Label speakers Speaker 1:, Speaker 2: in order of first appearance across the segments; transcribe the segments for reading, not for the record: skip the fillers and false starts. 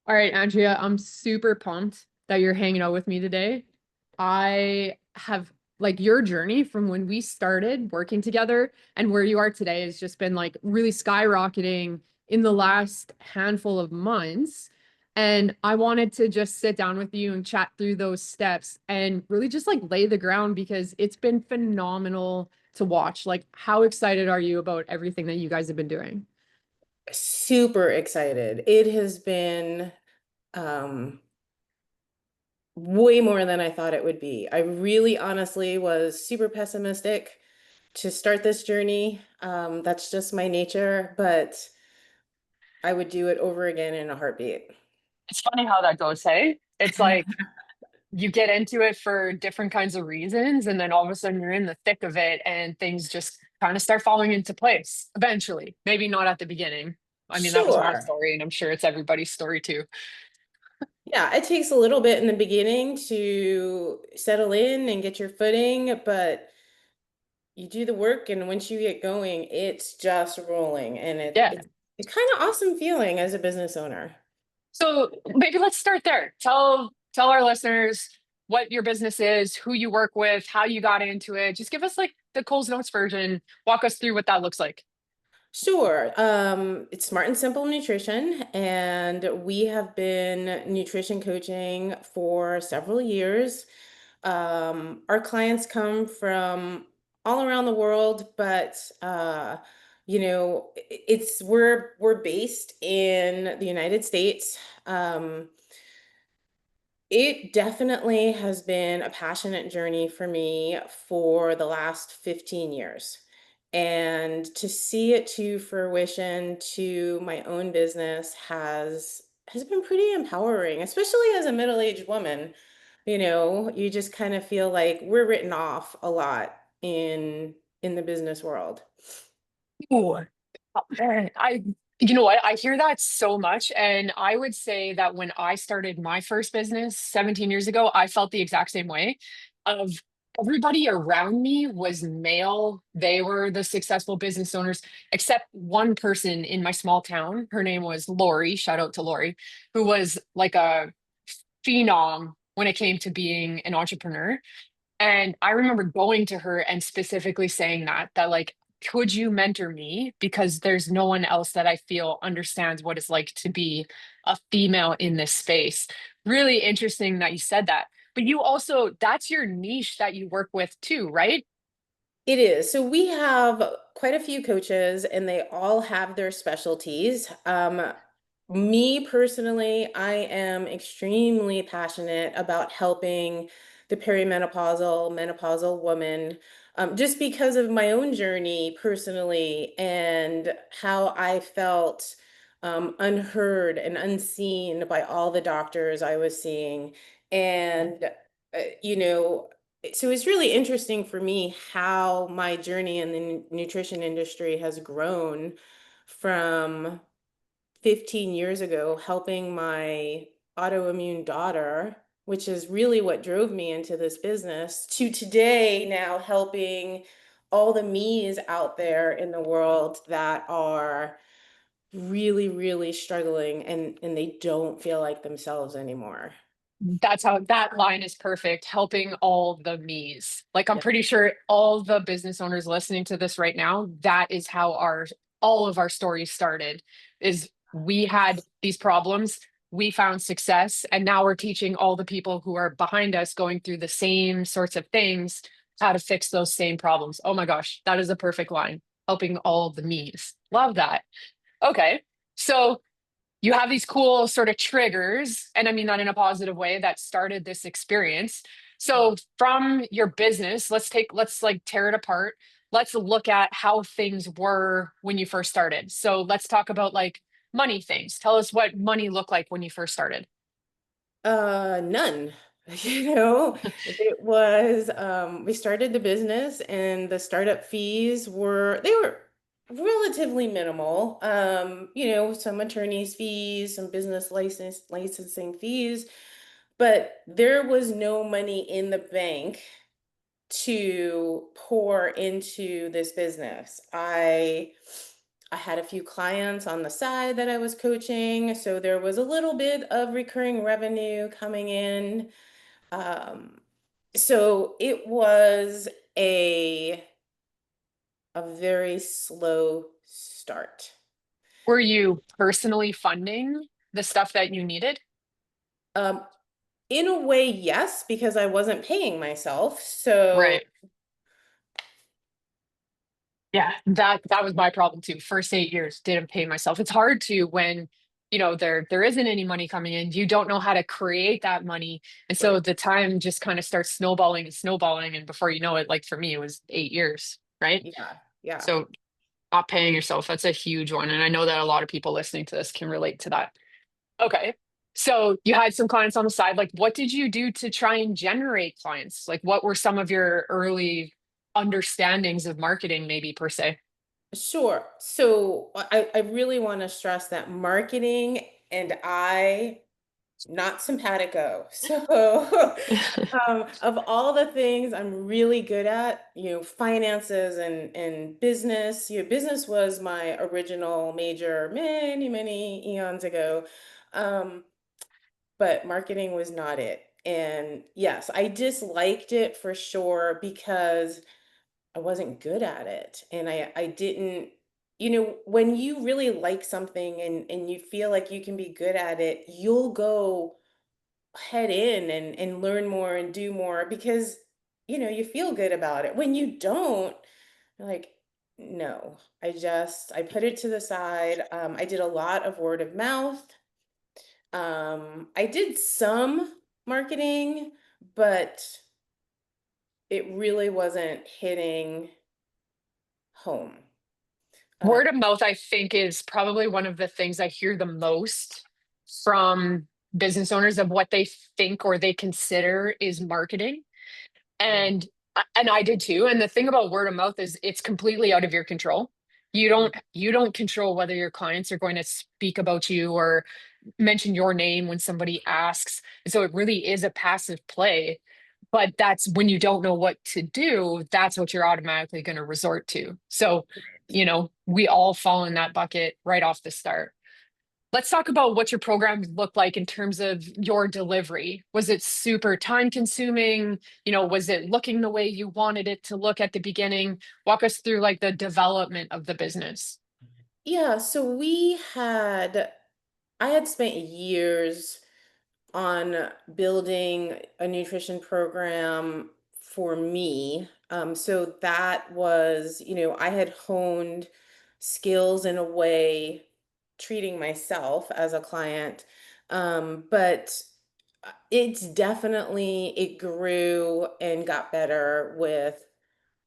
Speaker 1: All right, Andrea, I'm super pumped that you're hanging out with me today. I have like your journey from when we started working together and where you are today has just been like really skyrocketing in the last handful of months. And I wanted to just sit down with you and chat through those steps and really just like lay the ground because it's been phenomenal to watch. Like, how excited are you about everything that you guys have been doing?
Speaker 2: Super excited. It has been um, way more than I thought it would be. I really honestly was super pessimistic to start this journey. That's just my nature, but I would do it over again in a heartbeat.
Speaker 1: It's funny how that goes, hey? It's like you get into it for different kinds of reasons, and then all of a sudden you're in the thick of it, and things just kind of start falling into place eventually. Maybe not at the beginning. I mean, that was my
Speaker 2: Sure.
Speaker 1: story, and I'm sure it's everybody's story too.
Speaker 2: Yeah, it takes a little bit in the beginning to settle in and get your footing, but you do the work, and once you get going, it's just rolling, and
Speaker 1: Yeah.
Speaker 2: it's kind of awesome feeling as a business owner.
Speaker 1: So maybe let's start there. Tell our listeners what your business is, who you work with, how you got into it. Just give us like the Coles Notes version. Walk us through what that looks like.
Speaker 2: Sure. It's Smart and Simple Nutrition, and we have been nutrition coaching for several years. Our clients come from all around the world, but we're based in the United States. It definitely has been a passionate journey for me for the last 15 years. And to see it to fruition to my own business has been pretty empowering, especially as a middle-aged woman. You just kind of feel like we're written off a lot in the business world.
Speaker 1: Ooh, oh, man, you know what? I hear that so much. And I would say that when I started my first business 17 years ago, I felt the exact same way of everybody around me was male. They were the successful business owners, except one person in my small town. Her name was Lori. Shout out to Lori, who was like a phenom when it came to being an entrepreneur. And I remember going to her and specifically saying that like, could you mentor me? Because there's no one else that I feel understands what it's like to be a female in this space. Really interesting that you said that. But you also, that's your niche that you work with too, right?
Speaker 2: It is. So we have quite a few coaches and they all have their specialties. Me personally, I am extremely passionate about helping the perimenopausal, menopausal woman, just because of my own journey personally and how I felt unheard and unseen by all the doctors I was seeing. And, you know, so it's really interesting for me how my journey in the nutrition industry has grown from 15 years ago, helping my autoimmune daughter, which is really what drove me into this business, to today now helping all the me's out there in the world that are really, really struggling and they don't feel like themselves anymore.
Speaker 1: That's how that line is perfect, helping all the me's. Like I'm pretty sure all the business owners listening to this right now, that is how our all of our stories started. Is we had these problems, we found success, and now we're teaching all the people who are behind us going through the same sorts of things how to fix those same problems. Oh my gosh, that is a perfect line. Helping all the me's. Love that. Okay. So you have these cool sort of triggers, and I mean that in a positive way, that started this experience. So from your business, let's like tear it apart. Let's look at how things were when you first started. So let's talk about like money things. Tell us what money looked like when you first started.
Speaker 2: None. We started the business and the startup fees they were relatively minimal. Some attorney's fees, some business licensing fees, but there was no money in the bank to pour into this business. I had a few clients on the side that I was coaching, so there was a little bit of recurring revenue coming in. Um, so it was a a very slow start.
Speaker 1: Were you personally funding the stuff that you needed?
Speaker 2: Um, in a way, yes, because I wasn't paying myself. So
Speaker 1: Right. Yeah, that was my problem too. First 8 years didn't pay myself. It's hard to when, there isn't any money coming in. You don't know how to create that money. And
Speaker 2: right.
Speaker 1: so the time just kind of starts snowballing and snowballing. And before you know it, like for me, it was 8 years, right?
Speaker 2: Yeah, yeah.
Speaker 1: So not paying yourself, that's a huge one. And I know that a lot of people listening to this can relate to that. Okay. So you had some clients on the side. Like, what did you do to try and generate clients? Like, what were some of your early understandings of marketing, maybe per se?
Speaker 2: Sure. So I really want to stress that marketing and I not simpatico. So of all the things I'm really good at, finances and business. Business was my original major many, many eons ago. Um, but marketing was not it. And yes, I disliked it for sure because I wasn't good at it. And I didn't, when you really like something and you feel like you can be good at it, you'll go head in and learn more and do more because, you feel good about it. When you don't, you're like, no, I put it to the side. I did a lot of word of mouth. I did some marketing, but it really wasn't hitting home. Uh,
Speaker 1: Word of mouth, I think, is probably one of the things I hear the most from business owners of what they think or they consider is marketing.
Speaker 2: yeah,
Speaker 1: And I did too. And the thing about word of mouth is it's completely out of your control. You don't control whether your clients are going to speak about you or mention your name when somebody asks. And so it really is a passive play. But that's when you don't know what to do, that's what you're automatically going to resort to. So, we all fall in that bucket right off the start. Let's talk about what your programs look like in terms of your delivery. Was it super time consuming? Was it looking the way you wanted it to look at the beginning? Walk us through like the development of the business.
Speaker 2: yeah. So I had spent years on building a nutrition program for me. So that was, I had honed skills in a way, treating myself as a client. But it grew and got better with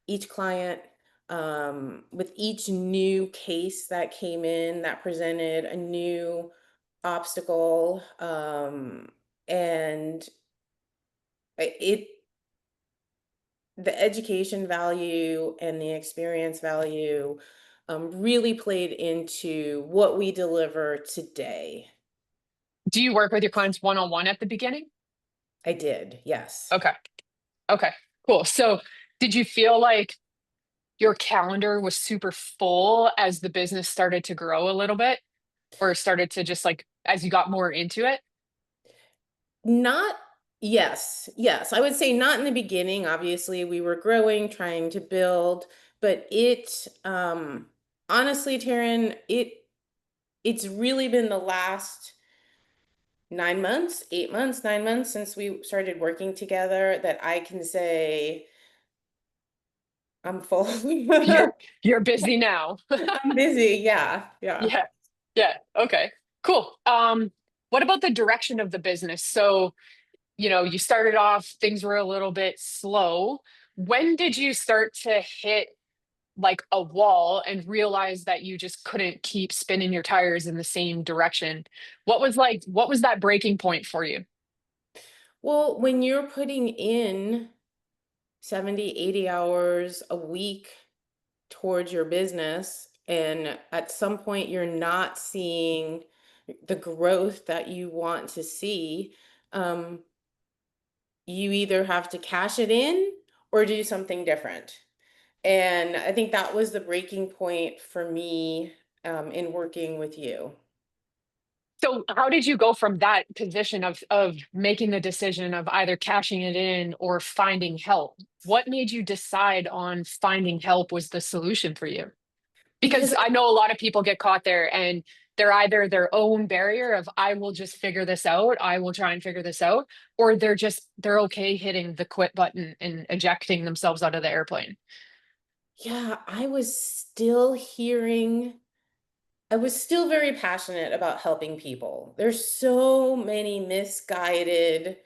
Speaker 2: each client, with each new case that came in that presented a new obstacle. And it the education value and the experience value really played into what we deliver today.
Speaker 1: Do you work with your clients one on one at the beginning?
Speaker 2: I did, yes.
Speaker 1: Okay. Okay. Cool. So, did you feel like your calendar was super full as the business started to grow a little bit or started to just like as you got more into it?
Speaker 2: Not, yes, yes. I would say not in the beginning. Obviously, we were growing, trying to build, but honestly, Taryn, it's really been the last 9 months, 8 months, 9 months since we started working together that I can say I'm full.
Speaker 1: You're you're busy now.
Speaker 2: I'm busy. Yeah, yeah.
Speaker 1: Yeah. Yeah. Okay. Cool. What about the direction of the business? So, you started off, things were a little bit slow. When did you start to hit like a wall and realize that you just couldn't keep spinning your tires in the same direction? What was that breaking point for you?
Speaker 2: Well, when you're putting in 70, 80 hours a week towards your business, and at some point you're not seeing the growth that you want to see, um, you either have to cash it in or do something different. And I think that was the breaking point for me in working with you.
Speaker 1: So how did you go from that position of making the decision of either cashing it in or finding help? What made you decide on finding help was the solution for you?
Speaker 2: Because
Speaker 1: Because I know a lot of people get caught there and they're either their own barrier of I will just figure this out, I will try and figure this out, or they're okay hitting the quit button and ejecting themselves out of the airplane.
Speaker 2: yeah, I was still very passionate about helping people. There's so many misguided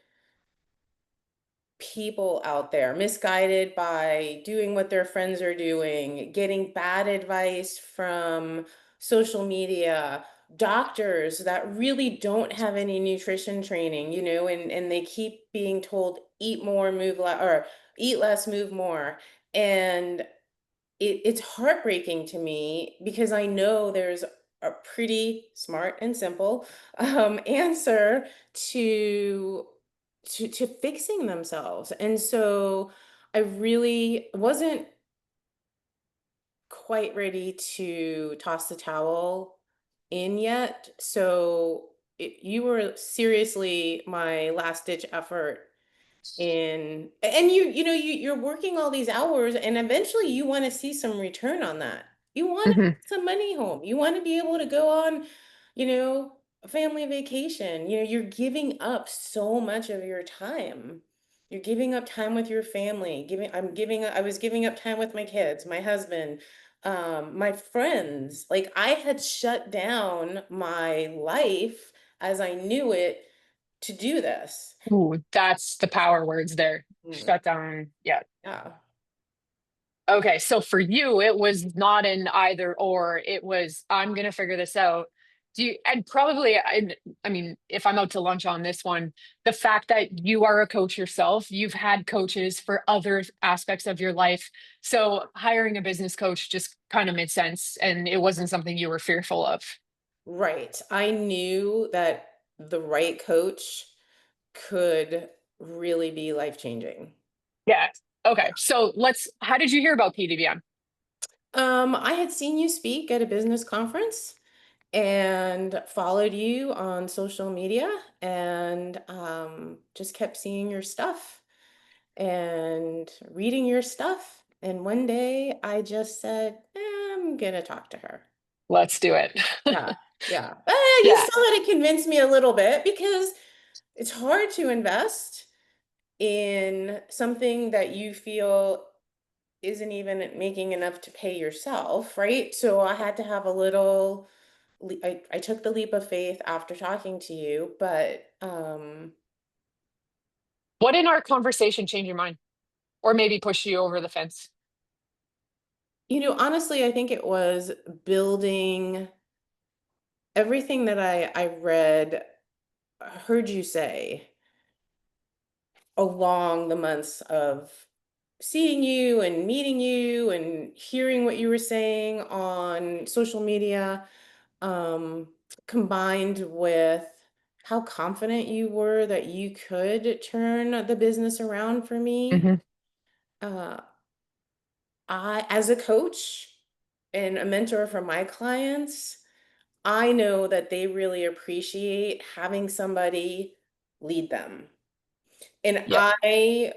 Speaker 2: people out there, misguided by doing what their friends are doing, getting bad advice from social media, doctors that really don't have any nutrition training, and they keep being told eat more, move less, or eat less, move more. And it's heartbreaking to me because I know there's a pretty smart and simple answer to to fixing themselves. And so I really wasn't quite ready to toss the towel in yet. So you were seriously my last ditch effort in, and you're working all these hours, and eventually you want to see some return on that. You want to
Speaker 1: Mhm.
Speaker 2: bring some money home. You want to be able to go on, a family vacation. You're giving up so much of your time. You're giving up time with your family. I was giving up time with my kids, my husband, my friends. Like, I had shut down my life as I knew it to do this.
Speaker 1: Ooh, that's the power words there.
Speaker 2: Mm,
Speaker 1: Shut down. Yeah.
Speaker 2: yeah.
Speaker 1: Okay, so for you, it was not an either or. It was I'm gonna figure this out. Do you, and probably, I mean, if I'm out to lunch on this one, the fact that you are a coach yourself, you've had coaches for other aspects of your life. So hiring a business coach just kind of made sense, and it wasn't something you were fearful of.
Speaker 2: Right. I knew that the right coach could really be life-changing.
Speaker 1: Yeah. Okay. So how did you hear about PDBM?
Speaker 2: I had seen you speak at a business conference and followed you on social media and just kept seeing your stuff and reading your stuff. And one day I just said, I'm gonna talk to her.
Speaker 1: Let's do it.
Speaker 2: Yeah, yeah. You
Speaker 1: Yeah.
Speaker 2: still had to convince me a little bit because it's hard to invest in something that you feel isn't even making enough to pay yourself, right? So I had to have a little, I took the leap of faith after talking to you, but
Speaker 1: What in our conversation changed your mind or maybe pushed you over the fence?
Speaker 2: honestly, I think it was building everything that I read, heard you say along the months of seeing you and meeting you and hearing what you were saying on social media, um, combined with how confident you were that you could turn the business around for me.
Speaker 1: Hmm.
Speaker 2: Uh, as a coach and a mentor for my clients, I know that they really appreciate having somebody lead them. And
Speaker 1: Yep.
Speaker 2: I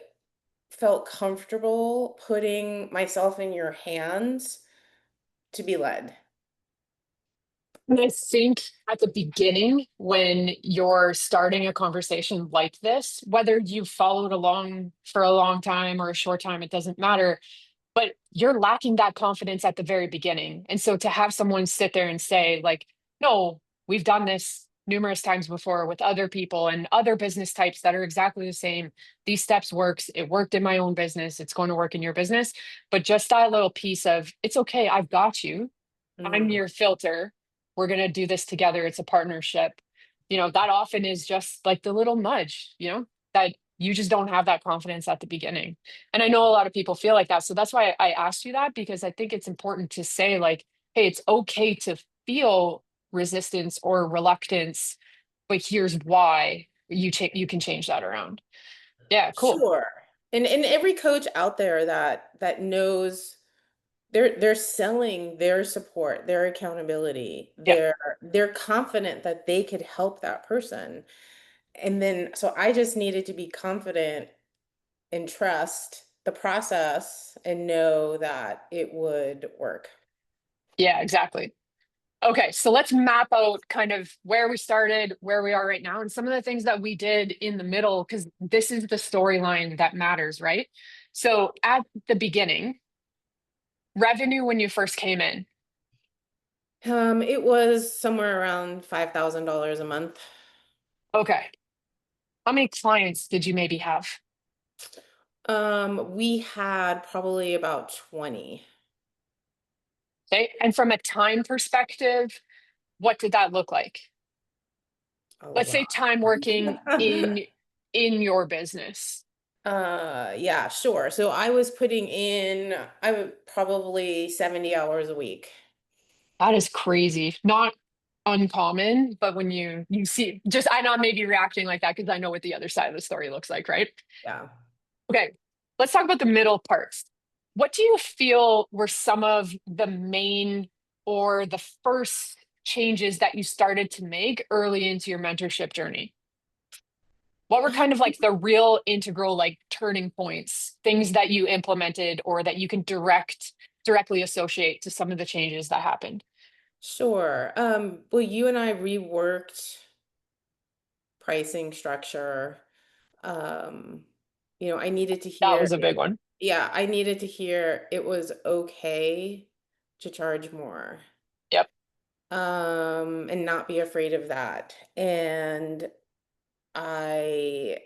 Speaker 2: felt comfortable putting myself in your hands to be led.
Speaker 1: And I think at the beginning, when you're starting a conversation like this, whether you followed along for a long time or a short time, it doesn't matter, but you're lacking that confidence at the very beginning. And so to have someone sit there and say, like, no, we've done this numerous times before with other people and other business types that are exactly the same. These steps works. It worked in my own business. It's going to work in your business. But just that little piece of it's okay, I've got you. I'm
Speaker 2: Mhm.
Speaker 1: your filter. We're going to do this together. It's a partnership. That often is just like the little nudge, that you just don't have that confidence at the beginning. And I know a lot of people feel like that. So that's why I asked you that, because I think it's important to say, like, hey, it's okay to feel resistance or reluctance, but here's why you can change that around. Yeah, cool.
Speaker 2: Sure. And every coach out there that knows they're selling their support, their accountability.
Speaker 1: Yeah.
Speaker 2: They're confident that they could help that person. And then so I just needed to be confident and trust the process and know that it would work.
Speaker 1: Yeah, exactly. Okay, so let's map out kind of where we started, where we are right now, and some of the things that we did in the middle, because this is the storyline that matters, right? So at the beginning, revenue when you first came in.
Speaker 2: It was somewhere around $5,000 a month.
Speaker 1: Okay. How many clients did you maybe have?
Speaker 2: We had probably about 20.
Speaker 1: Okay. And from a time perspective, what did that look like?
Speaker 2: A
Speaker 1: Let's say
Speaker 2: lot.
Speaker 1: time working in your business.
Speaker 2: Yeah, sure. So I was putting in, I would probably 70 hours a week.
Speaker 1: That is crazy. Not uncommon, but when you see just I'm not maybe reacting like that because I know what the other side of the story looks like, right?
Speaker 2: Yeah.
Speaker 1: Okay, let's talk about the middle parts. What do you feel were some of the main or the first changes that you started to make early into your mentorship journey? What were kind of like the real integral like turning points, things that you implemented or that you can directly associate to some of the changes that happened?
Speaker 2: Sure. Well, you and I reworked pricing structure. Um, I needed to
Speaker 1: That
Speaker 2: hear,
Speaker 1: was a big one.
Speaker 2: yeah, I needed to hear it was okay to charge more.
Speaker 1: Yep.
Speaker 2: And not be afraid of that. And I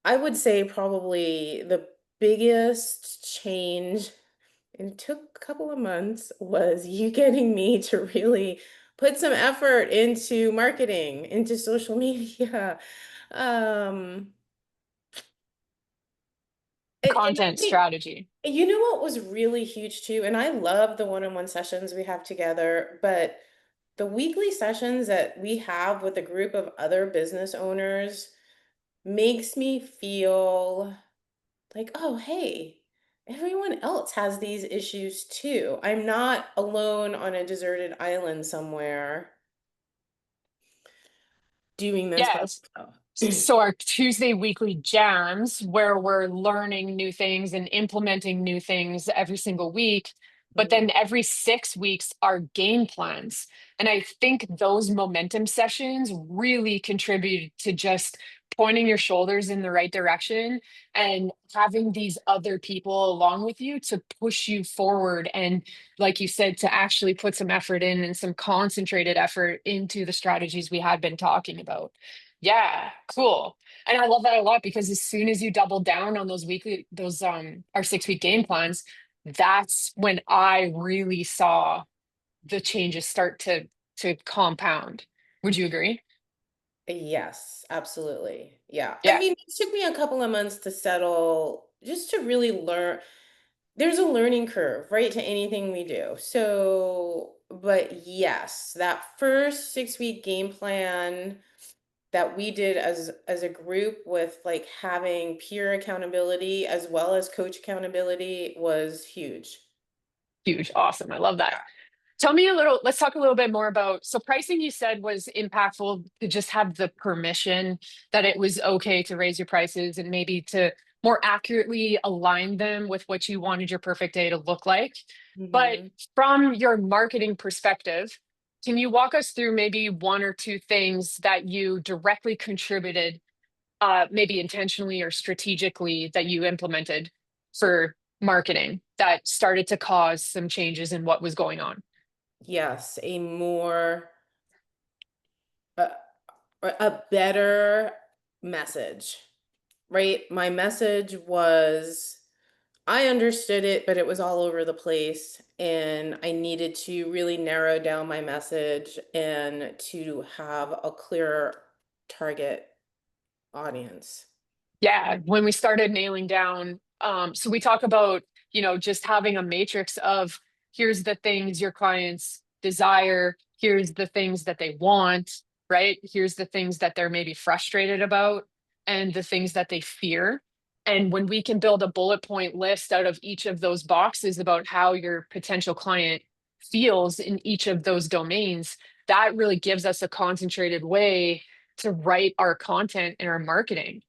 Speaker 2: I would say probably the biggest change, and it took a couple of months, was you getting me to really put some effort into marketing, into social media. Um, and I
Speaker 1: Content
Speaker 2: think,
Speaker 1: strategy.
Speaker 2: you know what was really huge too, and I love the one-on-one sessions we have together, but the weekly sessions that we have with a group of other business owners makes me feel like, oh, hey, everyone else has these issues too. I'm not alone on a deserted island somewhere doing this by
Speaker 1: Yes.
Speaker 2: myself.
Speaker 1: So our Tuesday weekly jams where we're learning new things and implementing new things every single week. But
Speaker 2: Mhm.
Speaker 1: then every 6 weeks are game plans. And I think those momentum sessions really contribute to just pointing your shoulders in the right direction and having these other people along with you to push you forward. And like you said, to actually put some effort in and some concentrated effort into the strategies we had been talking about. Yeah, cool. And I love that a lot because as soon as you double down on those our 6 week game plans, that's when I really saw the changes start to compound. Would you agree?
Speaker 2: Yes, absolutely. Yeah. I
Speaker 1: Yeah.
Speaker 2: mean, it took me a couple of months to settle, just to really learn. There's a learning curve, right, to anything we do. So, but yes, that first 6-week game plan that we did as a group with like having peer accountability as well as coach accountability was huge.
Speaker 1: Huge. Awesome. I love that. Tell me a little, let's talk a little bit more about, so pricing you said was impactful to just have the permission that it was okay to raise your prices and maybe to more accurately align them with what you wanted your perfect day to look like. But
Speaker 2: Hmm.
Speaker 1: from your marketing perspective, can you walk us through maybe one or two things that you directly contributed, maybe intentionally or strategically, that you implemented for marketing that started to cause some changes in what was going on?
Speaker 2: Yes, a more a, a better message, right? My message was, I understood it, but it was all over the place. And I needed to really narrow down my message and to have a clearer target audience.
Speaker 1: Yeah, when we started nailing down, so we talk about, just having a matrix of here's the things your clients desire, here's the things that they want, right? Here's the things that they're maybe frustrated about, and the things that they fear. And when we can build a bullet point list out of each of those boxes about how your potential client feels in each of those domains, that really gives us a concentrated way to write our content and our marketing.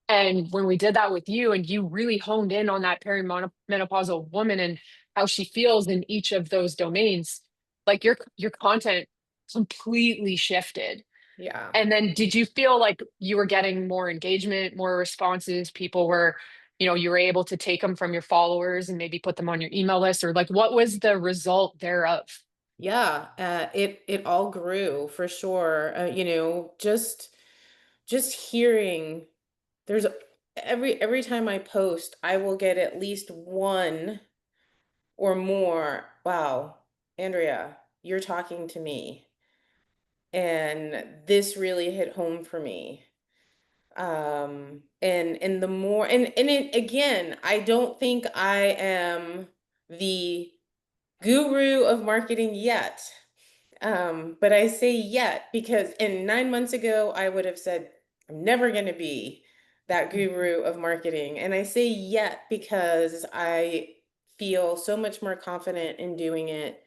Speaker 1: And when we did that with you and you really honed in on that perimenopausal woman and how she feels in each of those domains, like your content completely shifted.
Speaker 2: Yeah.
Speaker 1: And then did you feel like you were getting more engagement, more responses? People were, you were able to take them from your followers and maybe put them on your email list, or like what was the result thereof?
Speaker 2: Yeah, it all grew for sure. Just hearing there's every time I post, I will get at least one or more. Wow, Andrea, you're talking to me. And this really hit home for me. And the more and it again, I don't think I am the guru of marketing yet. But I say yet because and 9 months ago I would have said I'm never going to be that guru of marketing. And I say yet because I feel so much more confident in doing it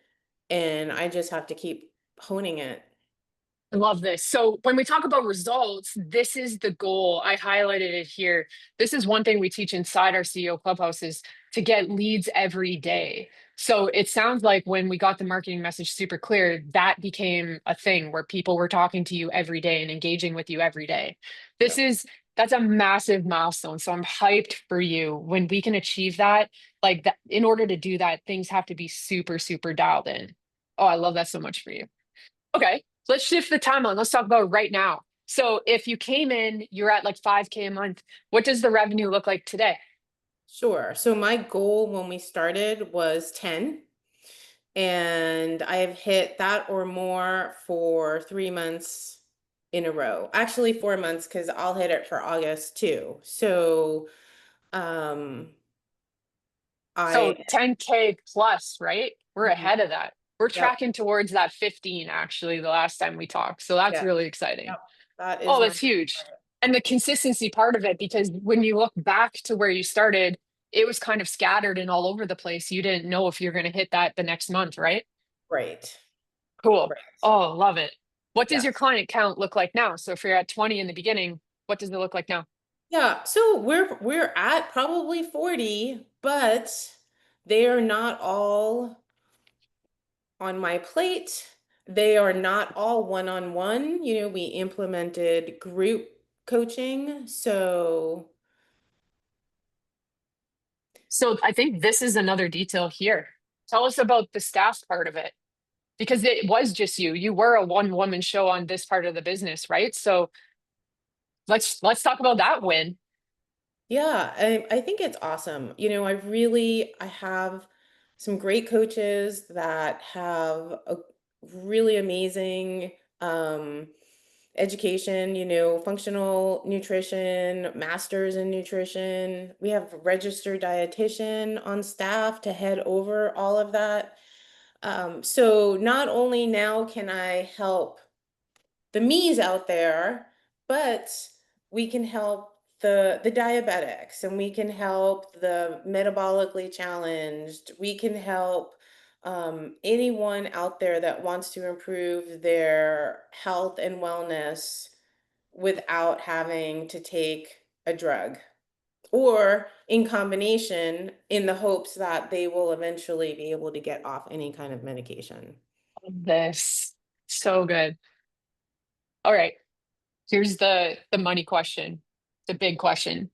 Speaker 2: and I just have to keep honing it.
Speaker 1: I love this. So when we talk about results, this is the goal. I highlighted it here. This is one thing we teach inside our CEO Clubhouse is to get leads every day. So it sounds like when we got the marketing message super clear, that became a thing where people were talking to you every day and engaging with you every day.
Speaker 2: Yeah.
Speaker 1: That's a massive milestone. So I'm hyped for you when we can achieve that. Like that, in order to do that, things have to be super, super dialed in. Oh, I love that so much for you. Okay, let's shift the timeline. Let's talk about right now. So if you came in, you're at like 5K a month. What does the revenue look like today?
Speaker 2: Sure. So my goal when we started was 10, and I have hit that or more for 3 months in a row. Actually, 4 months because I'll hit it for August too. So um I
Speaker 1: So 10K plus, right? We're
Speaker 2: Mhm.
Speaker 1: ahead of that. We're
Speaker 2: Yep.
Speaker 1: tracking towards that 15 actually the last time we talked. So that's
Speaker 2: Yeah.
Speaker 1: really exciting.
Speaker 2: Yep. That is
Speaker 1: Oh,
Speaker 2: my
Speaker 1: that's huge. And the consistency part of it, because when you look back to where you started, it was kind of scattered and all over the place. You didn't know if you're going to hit that the next month, right?
Speaker 2: right.
Speaker 1: Cool.
Speaker 2: Right.
Speaker 1: Oh, love it. What does
Speaker 2: Yeah.
Speaker 1: your client count look like now? So if you're at 20 in the beginning, what does it look like now?
Speaker 2: Yeah. So we're at probably 40, but they are not all on my plate. They are not all one-on-one. We implemented group coaching. So,
Speaker 1: So I think this is another detail here. Tell us about the staff part of it because it was just you. You were a one woman show on this part of the business, right? So let's talk about that win.
Speaker 2: yeah, I think it's awesome. I have some great coaches that have a really amazing education, functional nutrition, masters in nutrition. We have a registered dietitian on staff to head over all of that. So not only now can I help the me's out there, but we can help the diabetics and we can help the metabolically challenged. We can help anyone out there that wants to improve their health and wellness without having to take a drug or in combination in the hopes that they will eventually be able to get off any kind of medication.
Speaker 1: This so good. All right. Here's the money question. The big question.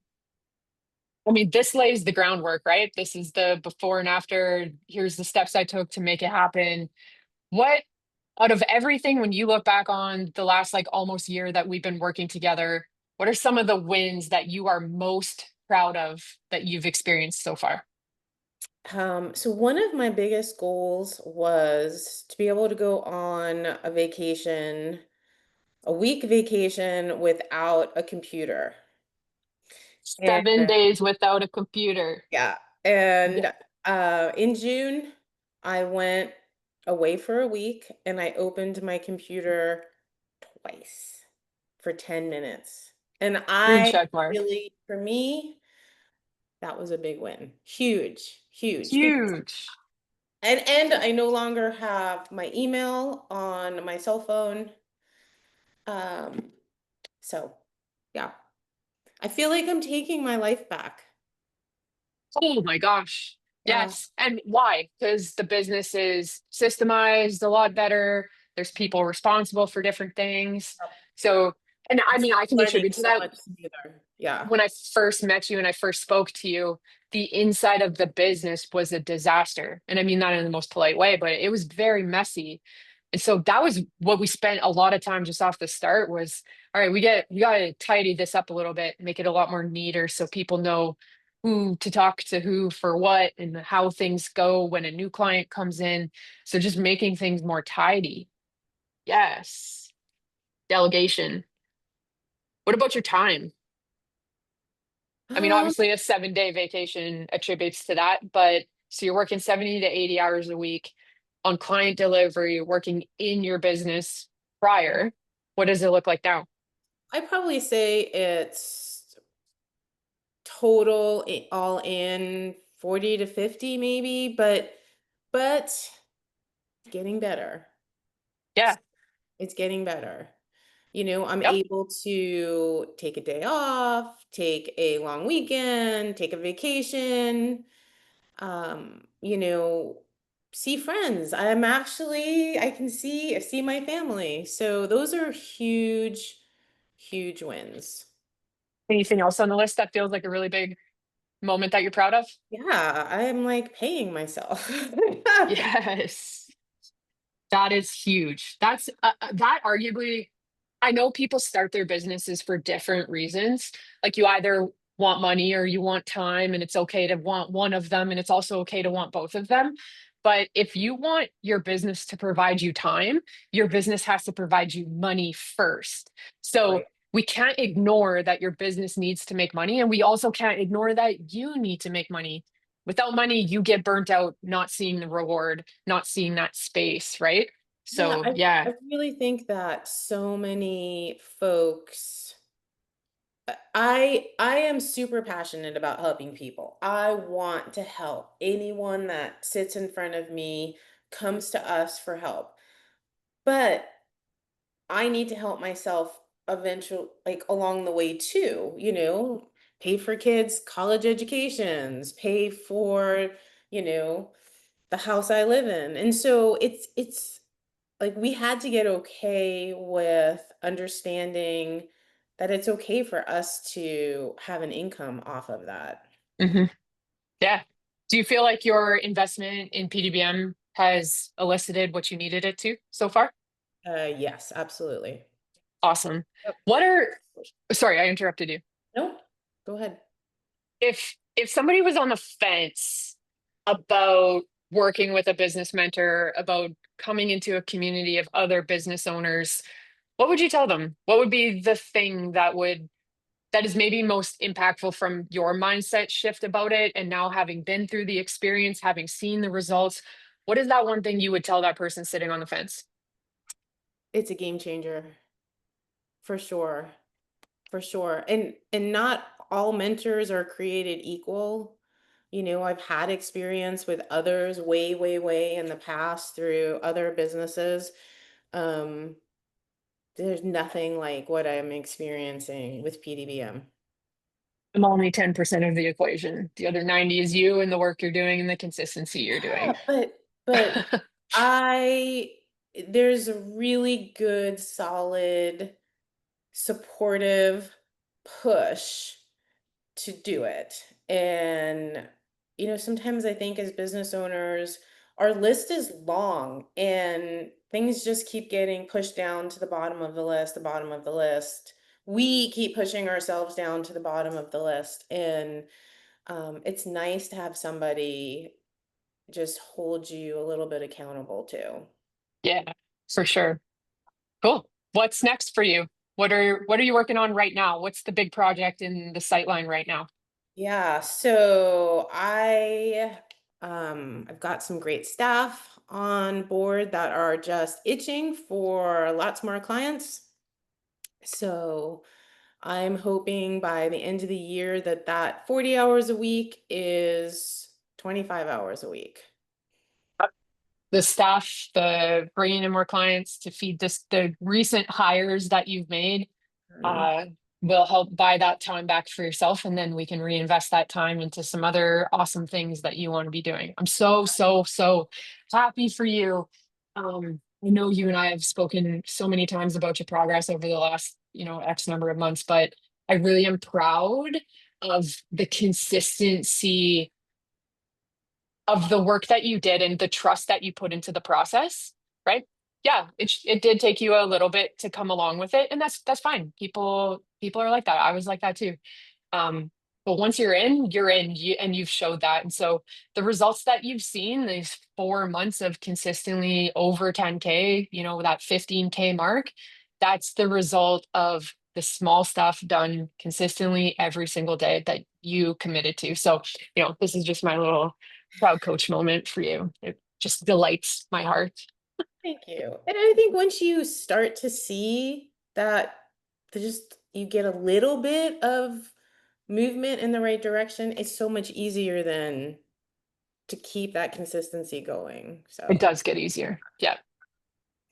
Speaker 1: I mean, this lays the groundwork, right? This is the before and after. Here's the steps I took to make it happen. What out of everything, when you look back on the last like almost year that we've been working together, what are some of the wins that you are most proud of that you've experienced so far?
Speaker 2: So one of my biggest goals was to be able to go on a vacation, a week vacation without a computer. And
Speaker 1: 7 days without a computer.
Speaker 2: yeah,
Speaker 1: Yeah.
Speaker 2: and in June, I went away for a week and I opened my computer twice for 10 minutes. And
Speaker 1: Green
Speaker 2: I
Speaker 1: check mark.
Speaker 2: really, for me, That was a big win. Huge, huge.
Speaker 1: Huge.
Speaker 2: And I no longer have my email on my cell phone. Um, so yeah. I feel like I'm taking my life back.
Speaker 1: Oh my gosh.
Speaker 2: Yeah.
Speaker 1: Yes. And why? Because the business is systemized a lot better. There's people responsible for different things. So, and I
Speaker 2: It's
Speaker 1: mean, I can
Speaker 2: running
Speaker 1: attribute to
Speaker 2: so
Speaker 1: that.
Speaker 2: much smoother. Yeah.
Speaker 1: When I first met you and I first spoke to you, the inside of the business was a disaster. And I mean that in the most polite way, but it was very messy. And so that was what we spent a lot of time just off the start was, all right, we gotta tidy this up a little bit, make it a lot more neater so people know who to talk to who for what and how things go when a new client comes in. So just making things more tidy. Yes. Delegation. What about your time? I mean,
Speaker 2: Um,
Speaker 1: obviously a 7 day vacation attributes to that, but so you're working 70 to 80 hours a week on client delivery, working in your business prior. What does it look like now?
Speaker 2: I'd probably say it's total all in 40 to 50 maybe, but getting better.
Speaker 1: Yeah.
Speaker 2: It's getting better. I'm
Speaker 1: Yep.
Speaker 2: able to take a day off, take a long weekend, take a vacation, you know, see friends. I can see my family. So those are huge, huge wins.
Speaker 1: Anything else on the list that feels like a really big moment that you're proud of?
Speaker 2: Yeah, I'm like paying myself.
Speaker 1: Yes. That is huge. That's that arguably, I know people start their businesses for different reasons. Like you either want money or you want time, and it's okay to want one of them, and it's also okay to want both of them. But if you want your business to provide you time, your business has to provide you money first. So
Speaker 2: Right.
Speaker 1: we can't ignore that your business needs to make money, and we also can't ignore that you need to make money. Without money, you get burnt out, not seeing the reward, not seeing that space, right?
Speaker 2: Yeah,
Speaker 1: So,
Speaker 2: I
Speaker 1: yeah.
Speaker 2: really think that so many folks I am super passionate about helping people. I want to help. Anyone that sits in front of me comes to us for help. But I need to help myself eventually, like along the way too, pay for kids' college educations, pay for, you know, the house I live in. And so it's like we had to get okay with understanding that it's okay for us to have an income off of that.
Speaker 1: Hmm. Yeah. Do you feel like your investment in PDBM has elicited what you needed it to so far?
Speaker 2: Yes, absolutely.
Speaker 1: Awesome.
Speaker 2: Yep.
Speaker 1: What are, sorry, I interrupted you.
Speaker 2: No, go ahead.
Speaker 1: If somebody was on the fence about working with a business mentor, about coming into a community of other business owners, what would you tell them? What would be the thing that is maybe most impactful from your mindset shift about it? And now having been through the experience, having seen the results, what is that one thing you would tell that person sitting on the fence?
Speaker 2: It's a game changer for sure. For sure. And not all mentors are created equal. I've had experience with others way, way, way in the past through other businesses. Um, there's nothing like what I'm experiencing with PDBM.
Speaker 1: I'm only 10% of the equation. The other 90 is you and the work you're doing and the consistency you're doing.
Speaker 2: Yeah, but I there's a really good, solid, supportive push to do it. And, sometimes I think as business owners, our list is long and things just keep getting pushed down to the bottom of the list, the bottom of the list. We keep pushing ourselves down to the bottom of the list. And it's nice to have somebody just hold you a little bit accountable too.
Speaker 1: Yeah, for sure. Cool. What's next for you? What are you working on right now? What's the big project in the sightline right now?
Speaker 2: Yeah, so I've got some great staff on board that are just itching for lots more clients. So I'm hoping by the end of the year that 40 hours a week is 25 hours a week.
Speaker 1: The staff, the bringing in more clients to feed the recent hires that you've made,
Speaker 2: Mhm.
Speaker 1: uh, will help buy that time back for yourself. And then we can reinvest that time into some other awesome things that you want to be doing. I'm so happy for you. I know you and I have spoken so many times about your progress over the last, X number of months, but I really am proud of the consistency of the work that you did and the trust that you put into the process, right? Yeah, it did take you a little bit to come along with it, and that's fine. People are like that. I was like that too. Um, but once you're in, and you've showed that. And so the results that you've seen, these 4 months of consistently over 10K, that 15K mark, that's the result of the small stuff done consistently every single day that you committed to. So, this is just my little proud coach moment for you. It just delights my heart.
Speaker 2: Thank you. And I think once you start to see that you get a little bit of movement in the right direction, it's so much easier than to keep that consistency going.
Speaker 1: It
Speaker 2: So
Speaker 1: does get easier. Yeah.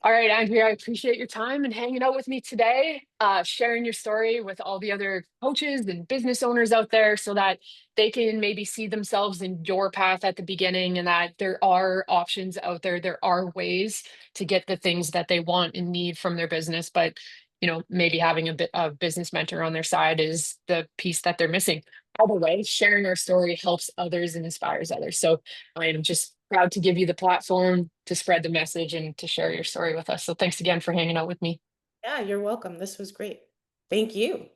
Speaker 1: All right, Andrea, I appreciate your time and hanging out with me today, sharing your story with all the other coaches and business owners out there so that they can maybe see themselves in your path at the beginning and that there are options out there. There are ways to get the things that they want and need from their business, but maybe having a bit of business mentor on their side is the piece that they're missing. Either way, sharing our story helps others and inspires others. So I am just proud to give you the platform to spread the message and to share your story with us. So thanks again for hanging out with me.
Speaker 2: yeah, you're welcome. This was great. Thank you.